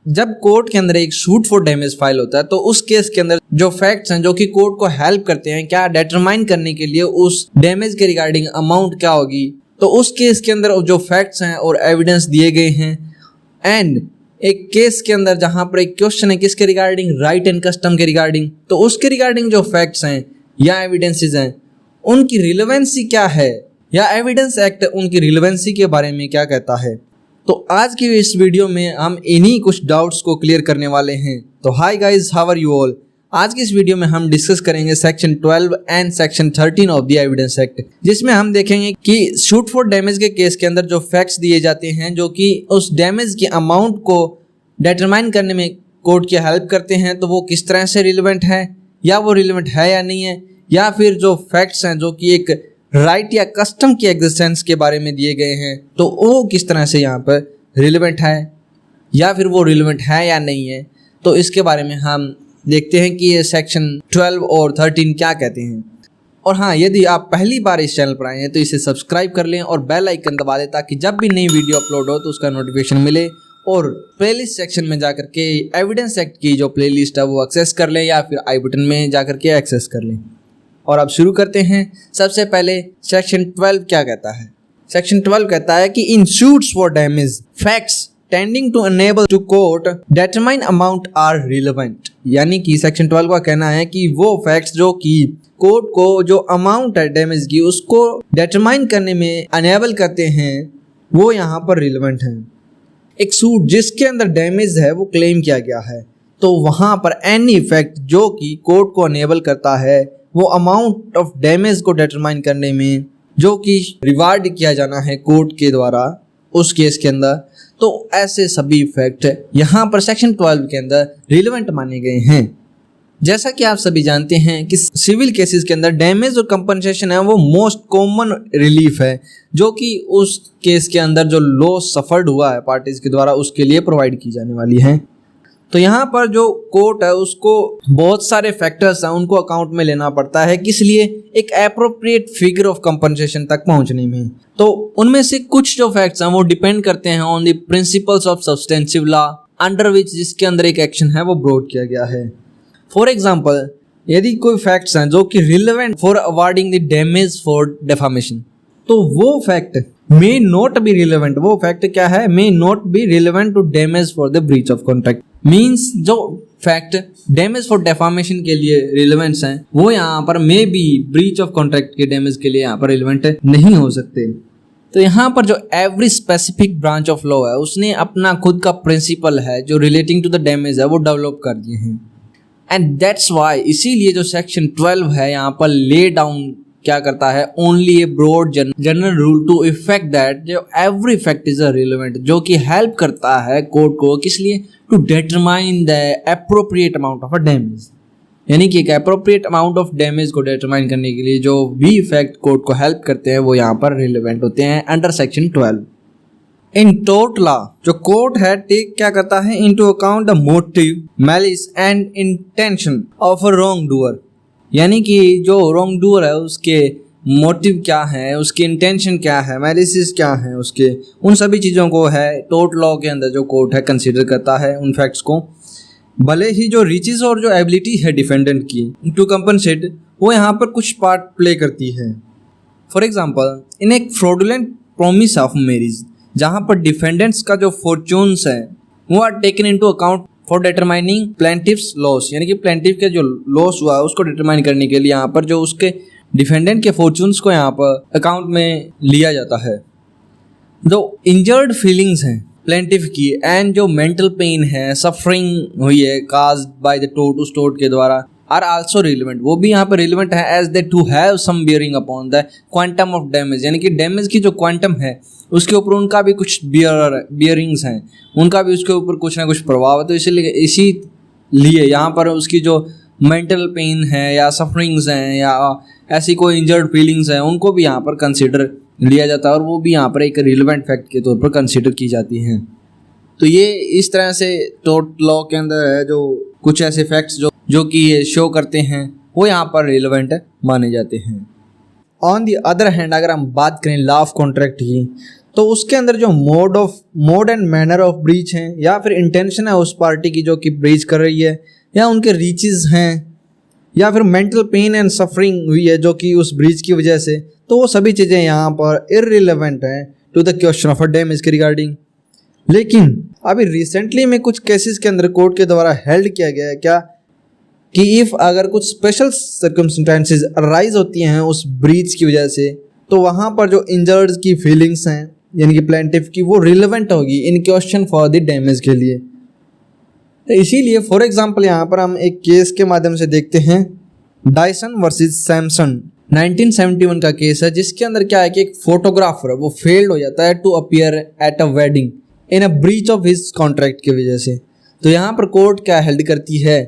जब कोर्ट के अंदर एक सूट फॉर डैमेज फाइल होता है तो उस केस के अंदर जो फैक्ट्स हैं जो कि कोर्ट को हेल्प करते हैं क्या डिटरमाइन करने के लिए उस डैमेज के रिगार्डिंग अमाउंट क्या होगी, तो उस केस के अंदर जो फैक्ट्स हैं और एविडेंस दिए गए हैं। एंड एक केस के अंदर जहां पर एक क्वेश्चन है किसके रिगार्डिंग, राइट एंड कस्टम के रिगार्डिंग, तो उसके रिगार्डिंग जो फैक्ट्स हैं या एविडेंसेस हैं उनकी रिलेवेंसी क्या है, या एविडेंस एक्ट उनकी रिलेवेंसी के बारे में क्या कहता है। तो आज की इस वीडियो में हम इन्हीं कुछ डाउट्स को क्लियर करने वाले हैं। तो hi guys, how are you all. आज की इस वीडियो में हम डिस्कस करेंगे section 12 and section 13 of the evidence act, जिसमें हम देखेंगे कि शूट फॉर डैमेज के केस के अंदर जो फैक्ट्स दिए जाते हैं जो कि उस डैमेज के अमाउंट को डिटरमाइन करने में कोर्ट की हेल्प करते हैं, तो वो किस तरह से रिलेवेंट है, या वो रिलेवेंट है या नहीं है, या फिर जो फैक्ट्स हैं जो कि एक राइट या कस्टम की एग्जिस्टेंस के बारे में दिए गए हैं तो वो किस तरह से यहाँ पर रिलेवेंट है, या फिर वो रिलेवेंट है या नहीं है। तो इसके बारे में हम देखते हैं कि ये सेक्शन 12 और 13 क्या कहते हैं। और हाँ, यदि आप पहली बार इस चैनल पर आए हैं तो इसे सब्सक्राइब कर लें और बेल आइकन दबा दें ताकि जब भी नई वीडियो अपलोड हो तो उसका नोटिफिकेशन मिले। और प्लेलिस्ट सेक्शन में जाकर के एविडेंस एक्ट की जो प्लेलिस्ट है वो एक्सेस कर लें, या फिर आई बटन में जाकर के एक्सेस कर लें। और अब शुरू करते हैं। सबसे पहले सेक्शन 12 क्या कहता है। सेक्शन 12 कहता है कि in suits for damage facts tending to enable to court determine amount are relevant. यानी कि सेक्शन 12 का कहना है कि वो फैक्ट्स जो कि कोर्ट को जो अमाउंट है डैमेज की उसको डिटरमाइन करने में अनेबल करते हैं वो यहाँ पर रिलेवेंट हैं। एक सूट जिसके अंदर डैमेज है वो क्लेम किया गया है तो वहाँ पर एनी फैक्ट जो कि कोर्ट को अनेबल करता है वो अमाउंट ऑफ डैमेज को डिटरमाइन करने में जो कि रिवार्ड किया जाना है कोर्ट के द्वारा उस केस के अंदर, तो ऐसे सभी फैक्ट यहाँ पर सेक्शन 12 के अंदर रिलेवेंट माने गए हैं। जैसा कि आप सभी जानते हैं कि सिविल केसेस के अंदर डैमेज और कंपनसेशन है वो मोस्ट कॉमन रिलीफ है जो कि उस केस के अंदर जो लॉस सफर्ड हुआ है पार्टीज के द्वारा उसके लिए प्रोवाइड की जाने वाली है। तो यहाँ पर जो कोर्ट है उसको बहुत सारे फैक्टर्स हैं उनको अकाउंट में लेना पड़ता है, किस लिए, एक एप्रोप्रिएट फिगर ऑफ कंपनसेशन तक पहुँचने में। तो उनमें से कुछ जो फैक्ट्स हैं वो डिपेंड करते हैं on the principles of substantive law under which जिसके अंदर एक एक्शन है वो ब्रॉड किया गया है। फॉर एग्जाम्पल, यदि कोई फैक्ट्स हैं जो कि relevant for awarding the damage for defamation, तो वो fact may not be relevant. वो फैक्ट क्या है, may not be relevant to damage for the breach of contract. Means जो फैक्ट डैमेज फॉर डेफामेशन के लिए रिलेवेंट्स हैं वो यहाँ पर may be breach of contract के डैमेज के लिए यहाँ पर रिलेवेंट नहीं हो सकते। तो यहाँ पर जो every specific branch of law है उसने अपना खुद का प्रिंसिपल है जो रिलेटिंग टू द डैमेज है वो डेवलप कर दिए हैं। एंड दैट्स वाई, इसीलिए जो सेक्शन 12 है यहाँ पर ले डाउन क्या करता है, only a broad general rule to effect that जो एवरी फैक्ट इज रिलेवेंट, जो कि हेल्प करता है कोर्ट को किस लिए, to determine the appropriate amount of a damage. यानी कि एक एप्रोप्रिएट अमाउंट ऑफ डैमेज को डिटरमाइन करने के लिए जो भी फैक्ट कोर्ट को हेल्प करते हैं वो यहाँ पर रिलेवेंट होते हैं अंडर सेक्शन 12। इन टोर्ट लॉ जो कोर्ट है टेक क्या करता है into account the motive, malice and intention of a wrong doer. यानी कि जो रॉन्ग डूअर है उसके मोटिव क्या है, उसकी इंटेंशन क्या है, मैलिसिस क्या है उसके, उन सभी चीज़ों को है टोर्ट लॉ के अंदर जो कोर्ट है कंसीडर करता है उन फैक्ट्स को। भले ही जो रिचेस और जो एबिलिटी है डिफेंडेंट की टू कंपनसेट वो यहाँ पर कुछ पार्ट प्ले करती है। फॉर एग्जांपल, इन एक फ्रॉडुलेंट प्रॉमिस ऑफ मैरिज जहाँ पर डिफेंडेंट्स का जो फॉर्चून्स है वो are taken into account for determining plaintiff's loss. यानी कि प्लेंटिफ के जो लॉस हुआ है उसको डिटरमाइन करने के लिए यहाँ पर जो उसके डिफेंडेंट के फॉर्चून्स को यहाँ पर अकाउंट में लिया जाता है। जो इंजर्ड फीलिंग्स हैं प्लेंटिफ की एंड जो मेंटल पेन है, सफरिंग हुई है काज्ड बाय द टोर्ट उस टोर्ट के द्वारा, आर आल्सो रिलेवेंट, वो भी यहाँ पर रिलेवेंट है as they to have some bearing upon the quantum of damage. यानी कि डैमेज की जो क्वांटम है उसके ऊपर उनका भी कुछ बियरिंग्स हैं, उनका भी उसके ऊपर कुछ ना कुछ प्रभाव है। तो इसीलिए यहाँ पर उसकी जो मेंटल पेन है या सफरिंग्स हैं या ऐसी कोई इंजर्ड फीलिंग्स हैं उनको भी यहाँ पर कंसिडर लिया जाता है और वो भी यहाँ पर एक रिलेवेंट फैक्ट के तौर पर कंसिडर की जाती हैं। तो ये इस तरह से टोर्ट लॉ के अंदर है जो कुछ ऐसे फैक्ट्स जो कि शो करते हैं वो यहाँ पर रिलेवेंट माने जाते हैं। ऑन दी अदर हैंड अगर हम बात करें लॉ ऑफ कॉन्ट्रैक्ट की तो उसके अंदर जो mode and manner of breach हैं या फिर इंटेंशन है उस पार्टी की जो कि ब्रीच कर रही है, या उनके रीचेस हैं, या फिर मेंटल पेन एंड सफरिंग हुई है जो कि उस ब्रीच की वजह से, तो वो सभी चीज़ें यहाँ पर इररिलेवेंट हैं to the question of a damage के रिगार्डिंग। लेकिन अभी रिसेंटली में कुछ केसेस के अंदर कोर्ट के द्वारा हेल्ड किया गया है क्या कि इफ़ अगर कुछ स्पेशल सर्कमस्टेंसेस अराइज होती हैं उस ब्रीच की वजह से, तो वहाँ पर जो इंजर्ड की फीलिंग्स हैं यानी कि प्लेंटिफ की, वो रिलेवेंट होगी इन क्वेश्चन फॉर द डैमेज के लिए। तो इसीलिए फॉर एग्जांपल यहाँ पर हम एक केस के माध्यम से देखते हैं, डायसन वर्सेस सैमसन 1971 का केस है, जिसके अंदर क्या है कि एक फोटोग्राफर वो फेल्ड हो जाता है to appear at a wedding in a breach of his contract की वजह से। तो यहाँ पर कोर्ट क्या हेल्ड करती है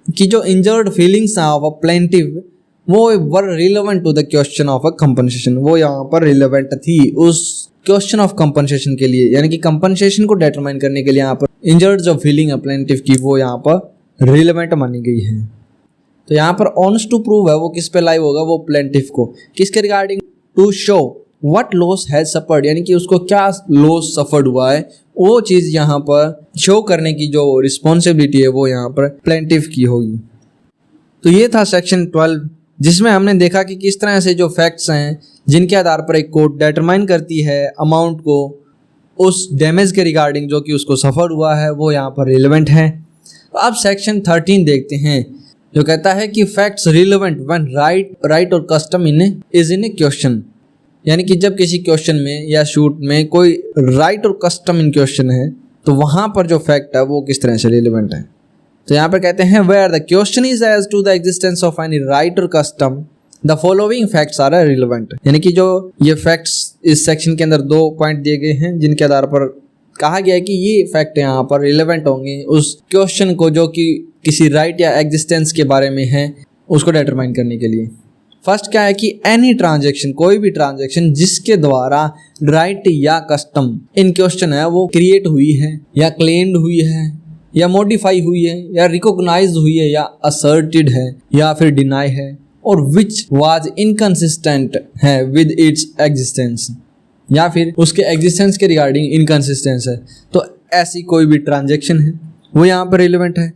कि जो injured feelings of a plaintiff वो were relevant to the question of a compensation, वो यहाँ पर रिलेवेंट थी उस क्वेश्चन ऑफ कंपनसेशन के लिए, यानी कि कंपनसेशन को डिटरमाइन करने के लिए यहाँ पर इंजर्ड जो फीलिंग है प्लेंटिव की वो यहाँ पर रिलेवेंट मानी गई है। तो यहाँ पर ऑनर्स टू प्रूव है वो किस पे लाइव होगा, वो प्लेंटिव को, किसके regarding, to show what loss has suffered, यानी कि उसको क्या लॉस सफर्ड हुआ है, वो चीज़ यहाँ पर शो करने की जो रिस्पॉन्सिबिलिटी है वो यहाँ पर प्लेंटिव की होगी। तो ये था सेक्शन 12, जिसमें हमने देखा कि किस तरह से जो फैक्ट्स हैं जिनके आधार पर एक कोर्ट डिटरमाइन करती है अमाउंट को उस डैमेज के रिगार्डिंग जो कि उसको सफ़र हुआ है, वो यहाँ पर रिलेवेंट है। तो अब सेक्शन 13 देखते हैं, जो कहता है कि facts relevant when right or custom is in A question, यानी कि जब किसी क्वेश्चन में या शूट में कोई right or custom in question है तो वहाँ पर जो फैक्ट है वो किस तरह से रिलेवेंट है। तो यहाँ पर कहते हैं where the question is as to the existence of any right or custom the following facts are relevant, यानी कि जो ये फैक्ट्स इस सेक्शन के अंदर 2 पॉइंट दिए गए हैं जिनके आधार पर कहा गया है कि ये फैक्ट यहाँ पर रिलेवेंट होंगे उस क्वेश्चन को जो कि किसी राइट या एग्जिस्टेंस के बारे में है उसको डिटरमाइन करने के लिए। फर्स्ट क्या है कि एनी ट्रांजैक्शन, कोई भी ट्रांजैक्शन जिसके द्वारा राइट या कस्टम इन क्वेश्चन है वो क्रिएट हुई है या क्लेम्ड हुई है या मॉडिफाई हुई है या रिकॉग्नाइज हुई है या असर्टेड है या फिर डिनाई है, और विच वाज इनकंसिस्टेंट है विद इट्स एग्जिस्टेंस, या फिर उसके एग्जिस्टेंस के रिगार्डिंग इनकंसिस्टेंस है, तो ऐसी कोई भी ट्रांजैक्शन है वो यहाँ पर रिलेवेंट है।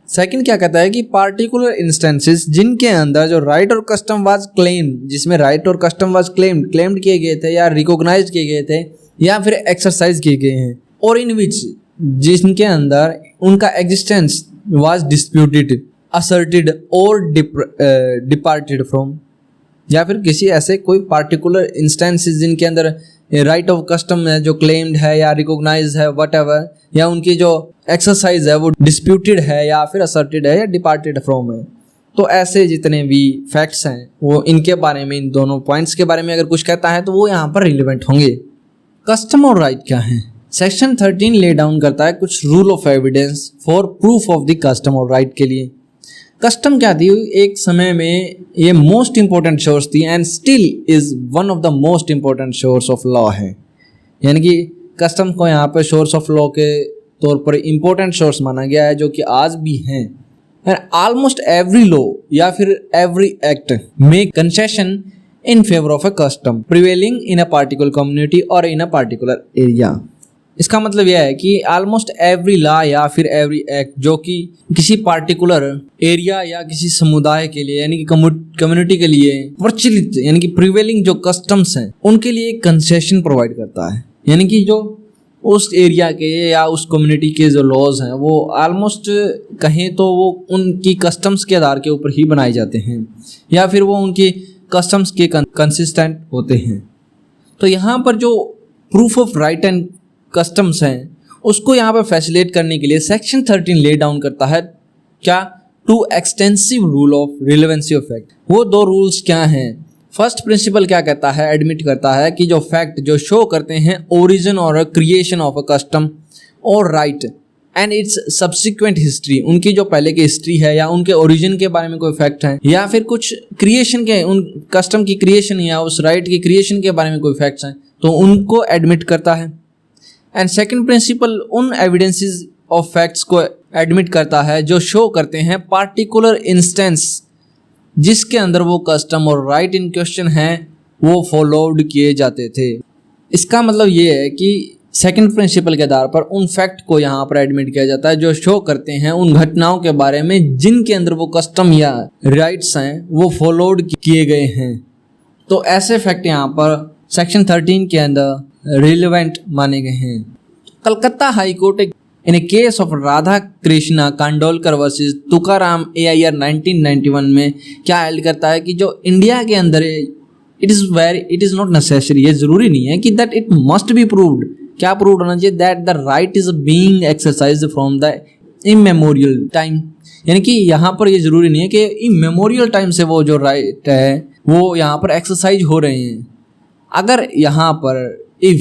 सेकंड क्या कहता है कि पार्टिकुलर इंस्टेंसेस जिनके अंदर जो right or custom was claim, जिसमें right or custom was claimed किए गए थे या रिकॉग्नाइज किए गए थे या फिर एक्सरसाइज किए गए हैं, और इन विच जिनके अंदर उनका एग्जिस्टेंस वाज डिस्प्यूटेड, असर्टेड और डिपार्टेड फ्रॉम, या फिर किसी ऐसे कोई पार्टिकुलर इंस्टेंसेस जिनके अंदर राइट ऑफ कस्टम है जो क्लेम्ड है या रिकॉग्नाइज है व्हाटएवर, या उनकी जो एक्सरसाइज है वो डिस्प्यूटेड है या फिर असर्टेड है या डिपार्टेड फ्रॉम है। तो ऐसे जितने भी फैक्ट्स हैं वो इनके बारे में, इन दोनों पॉइंट्स के बारे में अगर कुछ कहता है तो वो यहाँ पर रिलेवेंट होंगे। कस्टम और राइट क्या है? सेक्शन 13 ले डाउन करता है कुछ rule of evidence for proof of the custom और राइट के लिए। कस्टम क्या थी? एक समय में ये मोस्ट इंपॉर्टेंट सोर्स थी and still is one of the most important source of law है, यानी कि कस्टम को यहाँ पे सोर्स ऑफ लॉ के तौर पर इंपॉर्टेंट सोर्स माना गया है, जो कि आज भी हैं। एंड ऑलमोस्ट एवरी लॉ या फिर every act make concession in favour of a custom prevailing in a particular community और इन अ पार्टिकुलर एरिया। इसका मतलब यह है कि ऑलमोस्ट एवरी लॉ या फिर एवरी एक्ट जो कि किसी पार्टिकुलर एरिया या किसी समुदाय के लिए यानी कि कम्युनिटी के लिए प्रचलित यानी कि प्रिवेलिंग जो कस्टम्स हैं उनके लिए कंसेशन प्रोवाइड करता है, यानी कि जो उस एरिया के या उस कम्युनिटी के जो लॉज हैं वो ऑलमोस्ट कहें तो वो उनकी कस्टम्स के आधार के ऊपर ही बनाए जाते हैं या फिर वो उनकी कस्टम्स के कंसिस्टेंट होते हैं। तो यहाँ पर जो proof of right and customs हैं उसको यहाँ पर फैसिलिटेट करने के लिए सेक्शन 13 ले डाउन करता है क्या? 2 extensive rule of relevancy of fact. वो 2 रूल्स क्या हैं? फर्स्ट प्रिंसिपल क्या कहता है? एडमिट करता है कि जो फैक्ट जो शो करते हैं ओरिजिन और क्रिएशन ऑफ अ कस्टम और right and it's subsequent history, उनकी जो पहले की हिस्ट्री है या उनके ओरिजिन के बारे में कोई फैक्ट है या फिर कुछ क्रिएशन के उन कस्टम की क्रिएशन या उस राइट की क्रिएशन के बारे में कोई फैक्ट्स हैं तो उनको एडमिट करता है। एंड सेकंड प्रिंसिपल उन एविडेंसेस ऑफ फैक्ट्स को एडमिट करता है जो शो करते हैं पार्टिकुलर इंस्टेंस जिसके अंदर वो कस्टम और राइट इन क्वेश्चन हैं वो फॉलोड किए जाते थे। इसका मतलब ये है कि सेकंड प्रिंसिपल के आधार पर उन फैक्ट को यहाँ पर एडमिट किया जाता है जो शो करते हैं उन घटनाओं के बारे में जिनके अंदर वो कस्टम या राइट्स हैं वो फॉलोड किए गए हैं। तो ऐसे फैक्ट यहाँ पर सेक्शन 13 के अंदर रिलेवेंट माने गए हैं। Calcutta high court in a case of Radha Krishna Kandolkar versus Tukaram AIR 1991 में क्या हेल्ड करता है कि जो इंडिया के अंदर इट इज नॉट नेसेसरी, ये जरूरी नहीं है कि that it must be proved. क्या प्रूव होना चाहिए? That the right is being exercised from the immemorial time, यानी कि यहाँ पर ये जरूरी नहीं है कि इमेमोरियल टाइम से वो जो राइट है वो यहाँ पर एक्सरसाइज हो रहे हैं। अगर यहाँ पर if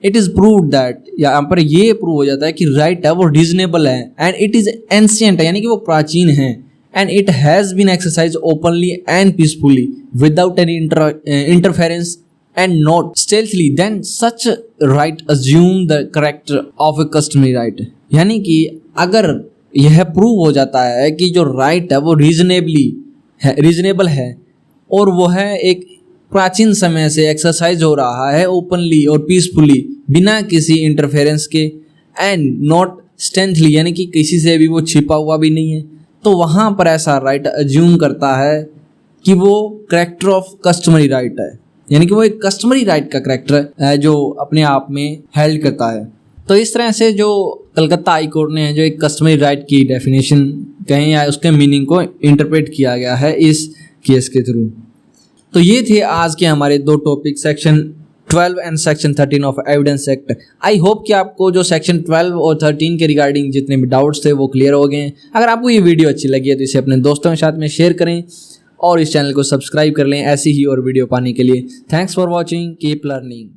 it is proved that, यहाँ पर ये प्रूव हो जाता है कि राइट है वो रीजनेबल है एंड इट इज एंशिएंट है, यानी कि वो प्राचीन है, and it has been exercise openly and peacefully without any interference and not stealthily, then such right assume the character of a customary right। यानी कि अगर यह प्रूव हो जाता है कि जो राइट है वो रीजनेबल है और वो है एक प्राचीन समय से एक्सरसाइज हो रहा है ओपनली और पीसफुली बिना किसी इंटरफेरेंस के, एंड नॉट स्टेंथली, यानी कि किसी से भी वो छिपा हुआ भी नहीं है, तो वहाँ पर ऐसा राइट अज्यूम करता है कि वो करेक्टर ऑफ कस्टमरी राइट है, यानी कि वो एक कस्टमरी राइट का करेक्टर है जो अपने आप में हेल्ड करता है। तो इस तरह से जो कलकत्ता हाई कोर्ट ने जो एक कस्टमरी राइट की डेफिनेशन कहें या उसके मीनिंग को इंटरप्रेट किया गया है इस केस के थ्रू। तो ये थे आज के हमारे दो topic, section 12 and section 13 of evidence act. I hope कि आपको जो सेक्शन 12 और 13 के रिगार्डिंग जितने भी डाउट्स थे वो क्लियर हो गए। अगर आपको ये वीडियो अच्छी लगी है तो इसे अपने दोस्तों के साथ में शेयर करें और इस चैनल को सब्सक्राइब कर लें ऐसी ही और वीडियो पाने के लिए। Thanks for watching, keep learning.